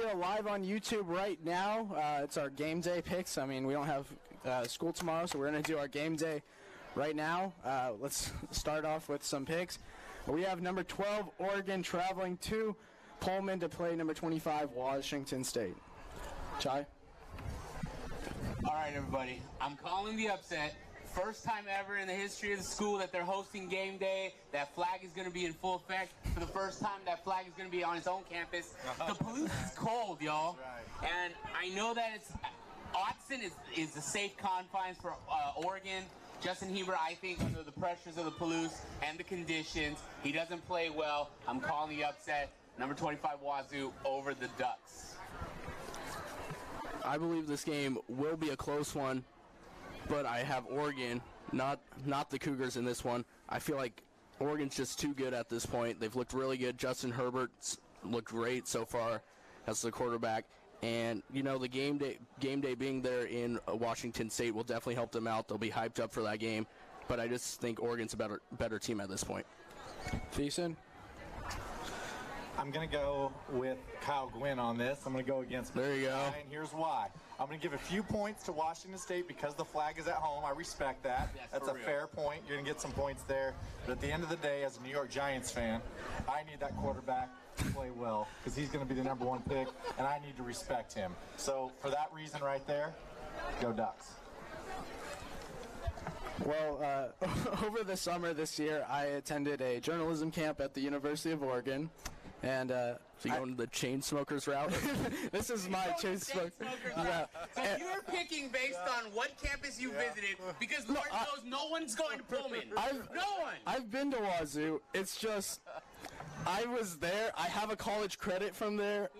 are live on YouTube right now. It's our game day picks. I mean, we don't have school tomorrow, so we're going to do our game day right now. Let's start off with some picks. We have number 12, Oregon, traveling to Pullman to play number 25, Washington State. Chai? All right, everybody. I'm calling the upset. First time ever in the history of the school that they're hosting game day. That flag is going to be in full effect. For the first time, that flag is going to be on its own campus. The Palouse is cold, y'all. And I know that Autzen is the safe confines for Oregon. Justin Heber, I think, under the pressures of the Palouse and the conditions, he doesn't play well. I'm calling the upset. Number 25 Wazoo over the Ducks. I believe this game will be a close one, but I have Oregon, not the Cougars in this one. I feel like Oregon's just too good at this point. They've looked really good. Justin Herbert's looked great so far as the quarterback. And, you know, the game day being there in Washington State will definitely help them out. They'll be hyped up for that game. But I just think Oregon's a better team at this point. Thiessen? I'm going to go with Kyle Gwynn on this. I'm going to go against There you go. And here's why. I'm going to give a few points to Washington State because the flag is at home. I respect that. That's a fair point. You're going to get some points there. But at the end of the day, as a New York Giants fan, I need that quarterback to play well because he's going to be the number one pick, and I need to respect him. So for that reason right there, go Ducks. Well, over the summer this year, I attended a journalism camp at the University of Oregon. And so you going to the chain smokers route? This is my chain smoker. Yeah. So you're picking based on what campus you visited, because Lord knows no one's going to Pullman. No one. I've been to Wazoo. It's just I was there. I have a college credit from there.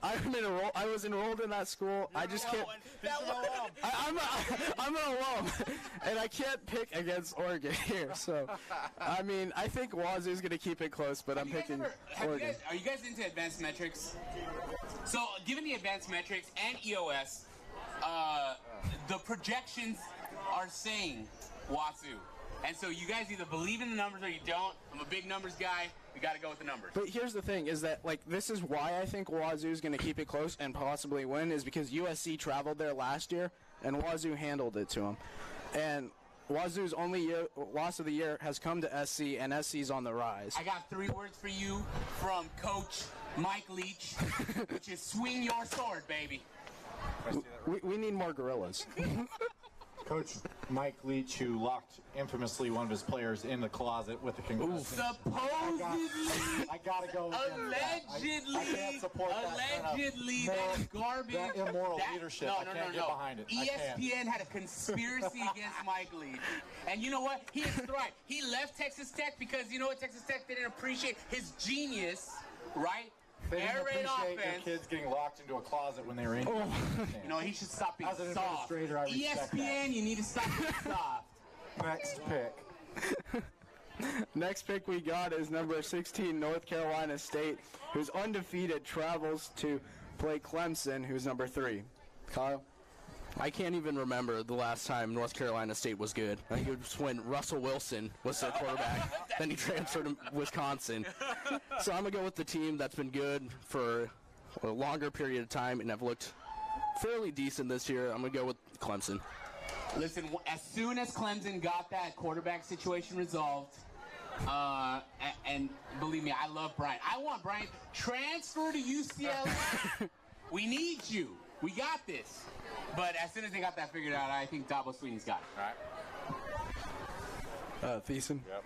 I was enrolled in that school. I just can't. I'm an alum, and I can't pick against Oregon here. So, I mean, I think Wazoo's going to keep it close, but I'm picking Oregon. Are you guys into advanced metrics? So, given the advanced metrics and EOS, the projections are saying Wazoo. And so you guys either believe in the numbers or you don't. I'm a big numbers guy. We got to go with the numbers. But here's the thing, is that, like, this is why I think Wazoo is going to keep it close and possibly win, is because USC traveled there last year, and Wazoo handled it to them. And Wazoo's only loss of the year has come to SC, and SC's on the rise. I got 3 words for you from Coach Mike Leach, which is swing your sword, baby. We need more gorillas. Coach Mike Leach, who locked infamously one of his players in the closet with a concussion. Supposedly, I gotta go. Allegedly, I can't support allegedly, that is garbage. That immoral leadership. I can't get behind it. ESPN had a conspiracy against Mike Leach, and you know what? He is right. He left Texas Tech because you know what? Texas Tech didn't appreciate his genius, right? They didn't Air raid appreciate their offense. kids getting locked into a closet when they were in. You know, he should stop being As an soft. administrator, I respect ESPN, you need to stop being soft. Next pick. Next pick we got is number 16, North Carolina State, who's undefeated, travels to play Clemson, who's number 3. Kyle? I can't even remember the last time North Carolina State was good. I think it was when Russell Wilson was their quarterback. Then he transferred to Wisconsin. So I'm going to go with the team that's been good for a longer period of time and have looked fairly decent this year. I'm going to go with Clemson. Listen, as soon as Clemson got that quarterback situation resolved, and believe me, I love Bryant. I want Bryant transfer to UCLA. We need you. We got this. But as soon as they got that figured out, I think Dabo Swinney's got it. All right. Thiessen? Yep.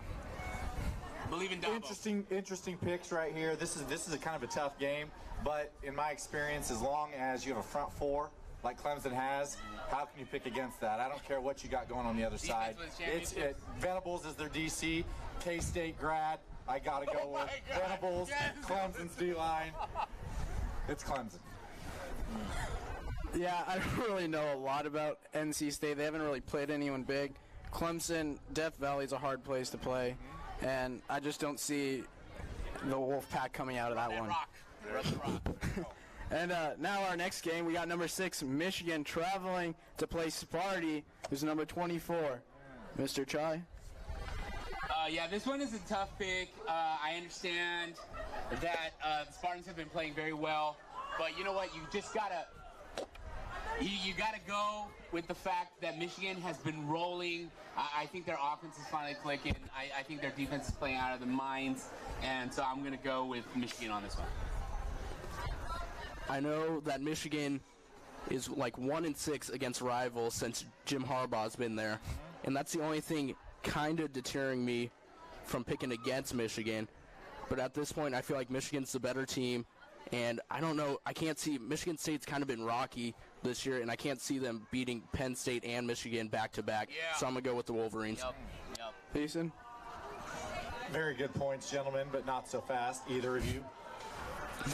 Believe in Dabo. Interesting picks right here. This is a kind of a tough game, but in my experience, as long as you have a front four like Clemson has, how can you pick against that? I don't care what you got going on the other side. Venables is their DC, K-State grad. I gotta go with Venables, Clemson's D-line. It's Clemson. Yeah, I don't really know a lot about NC State. They haven't really played anyone big. Clemson, Death Valley's a hard place to play, and I just don't see the Wolfpack coming out of that one. And now our next game, we got number 6, Michigan, traveling to play Sparty, who's number 24. Mr. Chai? Yeah, this one is a tough pick. I understand that the Spartans have been playing very well, But you know what? You just gotta you gotta go with the fact that Michigan has been rolling. I think their offense is finally clicking. I think their defense is playing out of their minds, and so I'm gonna go with Michigan on this one. I know that Michigan is like 1-6 against rivals since Jim Harbaugh's been there, and that's the only thing kind of deterring me from picking against Michigan. But at this point, I feel like Michigan's the better team, and I don't know. I can't see Michigan State's kind of been rocky this year, and I can't see them beating Penn State and Michigan back to back. So I'm gonna go with the Wolverines. Yep. Jason? Very good points, gentlemen, but not so fast, either of you.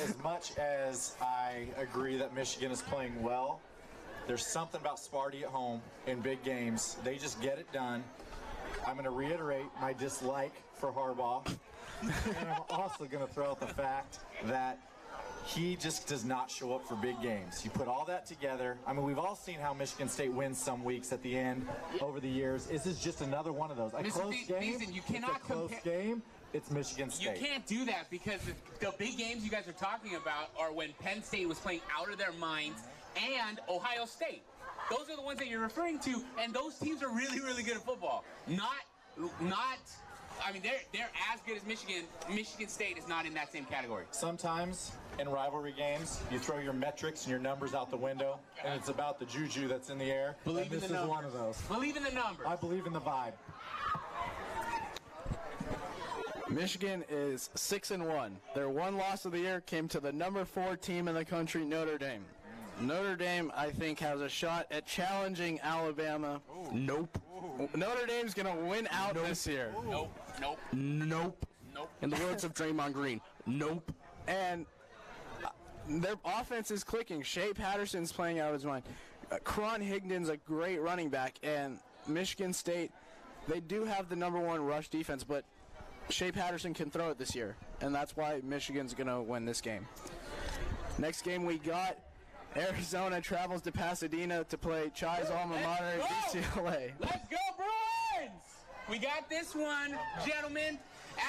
As much as I agree that Michigan is playing well, there's something about Sparty at home in big games. They just get it done. I'm going to reiterate my dislike for Harbaugh. And I'm also going to throw out the fact that he just does not show up for big games. You put all that together. I mean, we've all seen how Michigan State wins some weeks at the end over the years. This is just another one of those. A close game. You cannot it's a close game. It's Michigan State. You can't do that because the big games you guys are talking about are when Penn State was playing out of their minds and Ohio State. Those are the ones that you're referring to, and those teams are really, really good at football. I mean, they're as good as Michigan. Michigan State is not in that same category. Sometimes in rivalry games, you throw your metrics and your numbers out the window, and it's about the juju that's in the air. Believe in this the is numbers. one of those. Believe in the numbers. I believe in the vibe. Michigan is 6-1. Their one loss of the year came to the number 4 team in the country, Notre Dame. Notre Dame, I think, has a shot at challenging Alabama. Nope. Notre Dame's going to win out this year. Nope. In the words of Draymond Green, nope. And their offense is clicking. Shea Patterson's playing out of his mind. Cron Higdon's a great running back. And Michigan State, they do have the number 1 rush defense, but Shea Patterson can throw it this year. And that's why Michigan's going to win this game. Next game we got, Arizona travels to Pasadena to play Chai's alma mater, UCLA. Let's go, Bruins! We got this one, gentlemen.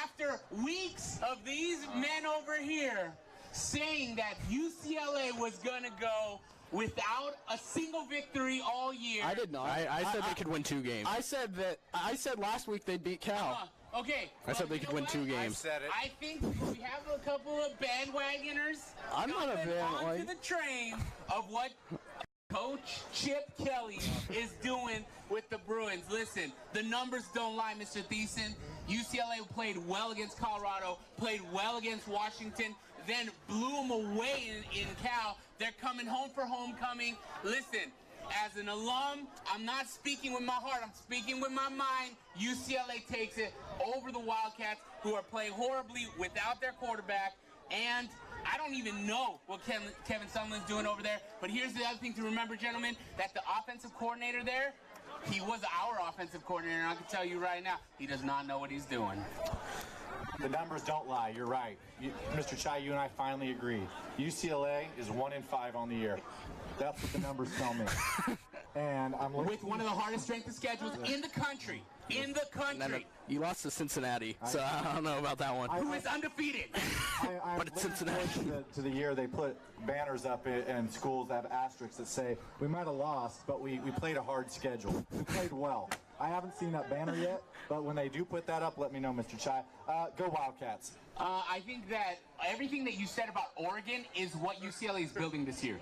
After weeks of these men over here saying that UCLA was going to go without a single victory all year. I did not. I said they could win 2 games. I said last week they'd beat Cal. Okay. I said they could win 2 games. I said it. I think we have a couple of bandwagoners. I'm not a onto bandwagon. the train of what Coach Chip Kelly is doing with the Bruins. Listen, the numbers don't lie, Mr. Thiessen. UCLA played well against Colorado, played well against Washington, then blew them away in Cal. They're coming home for homecoming. Listen, as an alum, I'm not speaking with my heart. I'm speaking with my mind. UCLA takes it over the Wildcats, who are playing horribly without their quarterback. And I don't even know what Kevin Sumlin's doing over there. But here's the other thing to remember, gentlemen, that the offensive coordinator there, he was our offensive coordinator, and I can tell you right now, he does not know what he's doing. The numbers don't lie. You're right. Mr. Chai, you and I finally agree. UCLA is 1-5 on the year. That's what the numbers tell me. And I'm looking With one of the hardest strength of schedules in the country. In the country. You lost to Cincinnati, so I don't know about that one. Who is undefeated. I'm But it's looking Cincinnati. forward to the year they put banners up in schools that have asterisks that say, we might have lost, but we played a hard schedule. We played well. I haven't seen that banner yet, but when they do put that up, let me know, Mr. Chai. Go Wildcats. I think that everything that you said about Oregon is what UCLA is building this year.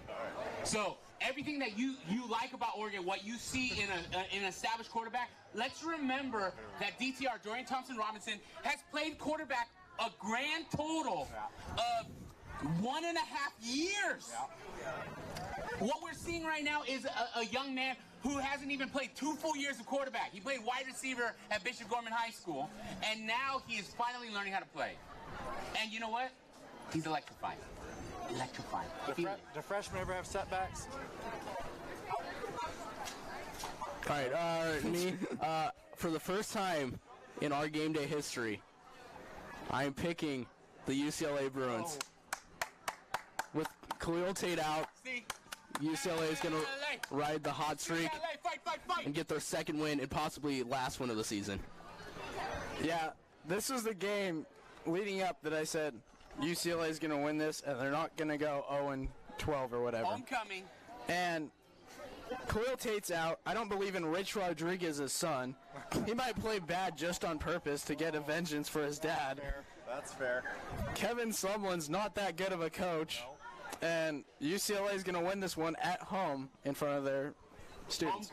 So everything that you like about Oregon, what you see in an established quarterback, let's remember that DTR, Dorian Thompson-Robinson, has played quarterback a grand total of 1.5 years. What we're seeing right now is a young man who hasn't even played 2 full years of quarterback. He played wide receiver at Bishop Gorman High School, and now he is finally learning how to play. And you know what? He's electrifying. Electrifying. Do freshmen ever have setbacks? All right, me, for the first time in our game day history, I am picking the UCLA Bruins. With Khalil Tate out, UCLA is going to ride the hot streak and get their 2nd win and possibly last win of the season. Yeah, this was the game leading up that I said UCLA is going to win this, and they're not going to go 12 or whatever. Homecoming. And Khalil Tate's out. I don't believe in Rich Rodriguez's son. He might play bad just on purpose to get a vengeance for his dad. That's fair. Kevin Sumlin's not that good of a coach. And UCLA is going to win this one at home in front of their students.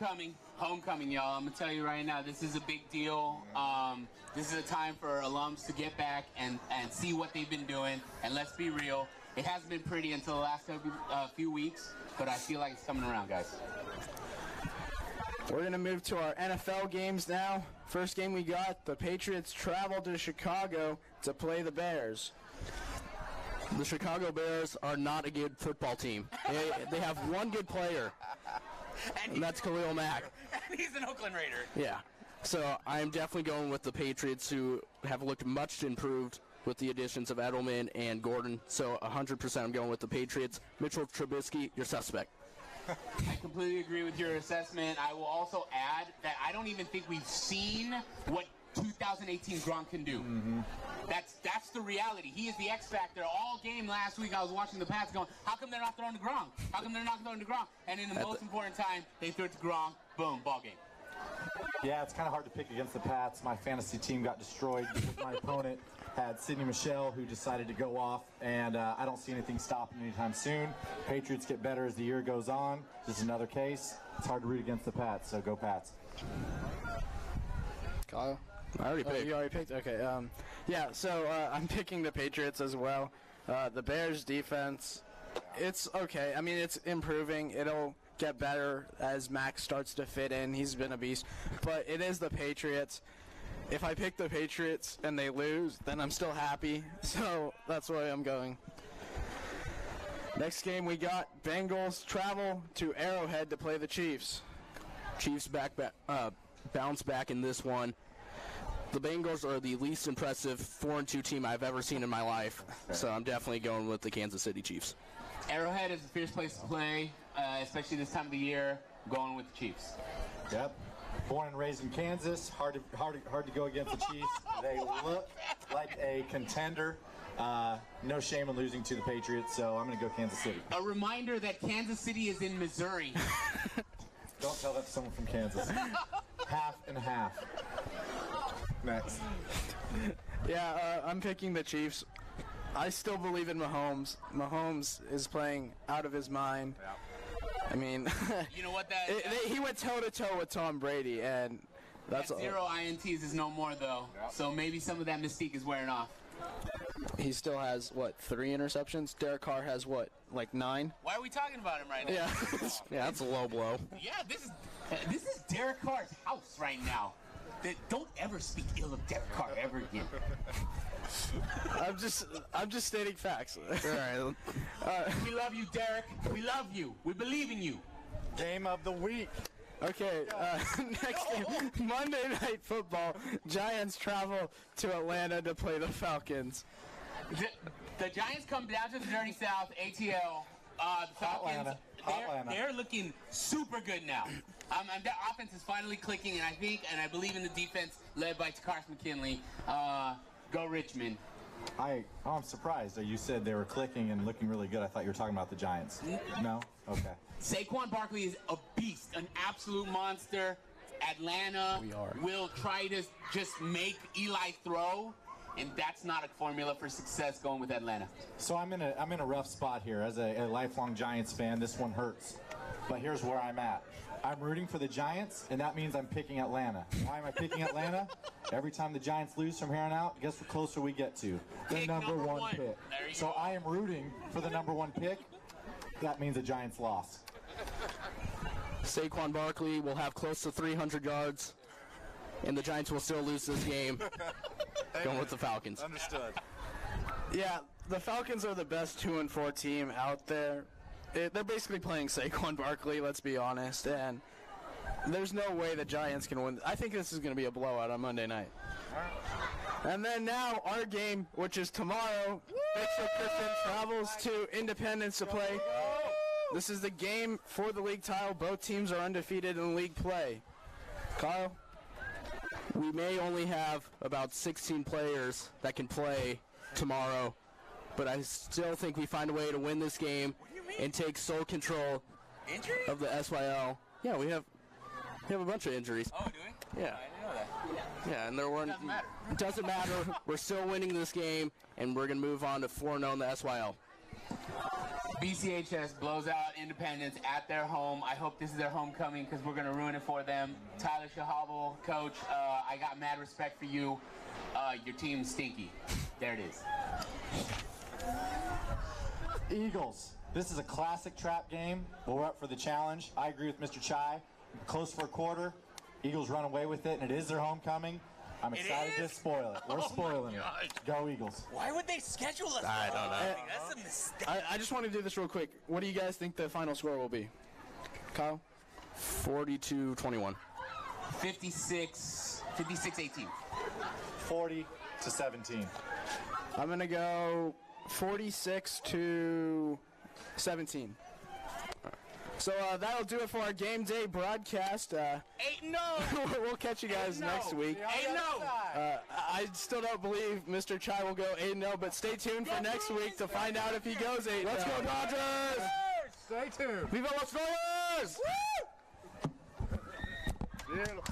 Homecoming, y'all. I'm going to tell you right now, this is a big deal. This is a time for alums to get back and see what they've been doing. And let's be real, it hasn't been pretty until the last few weeks, but I feel like it's coming around, guys. We're going to move to our NFL games now. First game we got, the Patriots travel to Chicago to play the Bears. The Chicago Bears are not a good football team. They have one good player, and that's Khalil Mack. And he's an Oakland Raider. Yeah. So I'm definitely going with the Patriots, who have looked much improved with the additions of Edelman and Gordon. So 100% I'm going with the Patriots. Mitchell Trubisky, your suspect. I completely agree with your assessment. I will also add that I don't even think we've seen what 2018 Gronk can do. That's the reality. He is the X factor. All game last week, I was watching the Pats going, how come they're not throwing to Gronk? How come they're not throwing to Gronk? And in the most important time, they threw it to Gronk. Boom, ball game. Yeah, it's kind of hard to pick against the Pats. My fantasy team got destroyed because my opponent had Sidney Michel, who decided to go off, and I don't see anything stopping anytime soon. Patriots get better as the year goes on. This is another case. It's hard to root against the Pats, so go Pats. Kyle? I already picked. You already picked? Okay. So I'm picking the Patriots as well. The Bears defense, it's okay. I mean, it's improving. It'll get better as Max starts to fit in. He's been a beast. But it is the Patriots. If I pick the Patriots and they lose, then I'm still happy. So that's why I'm going. Next game we got Bengals travel to Arrowhead to play the Chiefs. Chiefs bounce back in this one. The Bengals are the least impressive 4-2 team I've ever seen in my life, so I'm definitely going with the Kansas City Chiefs. Arrowhead is a fierce place to play, especially this time of the year. I'm going with the Chiefs. Yep. Born and raised in Kansas, hard to go against the Chiefs. They look like a contender. No shame in losing to the Patriots, so I'm going to go Kansas City. A reminder that Kansas City is in Missouri. Don't tell that to someone from Kansas. Half and half. Next. I'm picking the Chiefs. I still believe in Mahomes. Mahomes is playing out of his mind. Yeah. I mean, You know what? he went toe-to-toe with Tom Brady, and that's that 0 INTs is no more, though. Yep. So maybe some of that mystique is wearing off. He still has, 3 interceptions? Derek Carr has, 9? Why are we talking about him right now? Yeah. Yeah, that's a low blow. Yeah, this is Derek Carr's house right now. Don't ever speak ill of Derek Carr ever again. I'm just stating facts. All right. We love you, Derek. We love you. We believe in you. Game of the week. Okay, next game, Monday Night Football. Giants travel to Atlanta to play the Falcons. The Giants come down to the Dirty South, ATL. The Falcons, they're looking super good now. Their offense is finally clicking, and I believe in the defense led by Takaris McKinley. Go Richmond. I'm surprised that you said they were clicking and looking really good. I thought you were talking about the Giants. No? Okay. Saquon Barkley is a beast, an absolute monster. Atlanta will try to just make Eli throw, and that's not a formula for success going with Atlanta. So I'm in a rough spot here. As a lifelong Giants fan, this one hurts. But here's where I'm at. I'm rooting for the Giants, and that means I'm picking Atlanta. Why am I picking Atlanta? Every time the Giants lose from here on out, guess what closer we get to? The number one pick. So I am rooting for the number 1 pick. That means the Giants lost. Saquon Barkley will have close to 300 yards, and the Giants will still lose this game. Going with the Falcons. Understood. Yeah, the Falcons are the best 2-4 team out there. They're basically playing Saquon Barkley, let's be honest, and there's no way the Giants can win. I think this is going to be a blowout on Monday night. And then now our game, which is tomorrow, Mitchell Griffin travels to Independence to play. This is the game for the league title. Both teams are undefeated in league play. Kyle? We may only have about 16 players that can play tomorrow, but I still think we find a way to win this game. and take sole control of the SYL. Yeah, we have a bunch of injuries. Oh, do we? Yeah. I didn't know that. Yeah, and there weren't. Doesn't matter. It doesn't matter. We're still winning this game, and we're gonna move on to 4-0 in the SYL. BCHS blows out Independence at their home. I hope this is their homecoming because we're going to ruin it for them. Tyler Shahabel, coach, I got mad respect for you. Your team's stinky. There it is. Eagles. This is a classic trap game. We're up for the challenge. I agree with Mr. Chai. Close for a quarter. Eagles run away with it, and it is their homecoming. I'm excited to spoil it. We're spoiling it. Go Eagles. Why would they schedule us? I don't know. That's a mistake. I just want to do this real quick. What do you guys think the final score will be? Kyle? 42-21. 56-18. 40-17. I'm going to go 46-17. So that'll do it for our game day broadcast. 8-0. We'll catch you guys next week. 8-0. I still don't believe Mr. Chai will go 8-0, but stay tuned for next week to find out if he goes 8-0. Let's go, Dodgers! Stay tuned. Viva los Dodgers! Beautiful.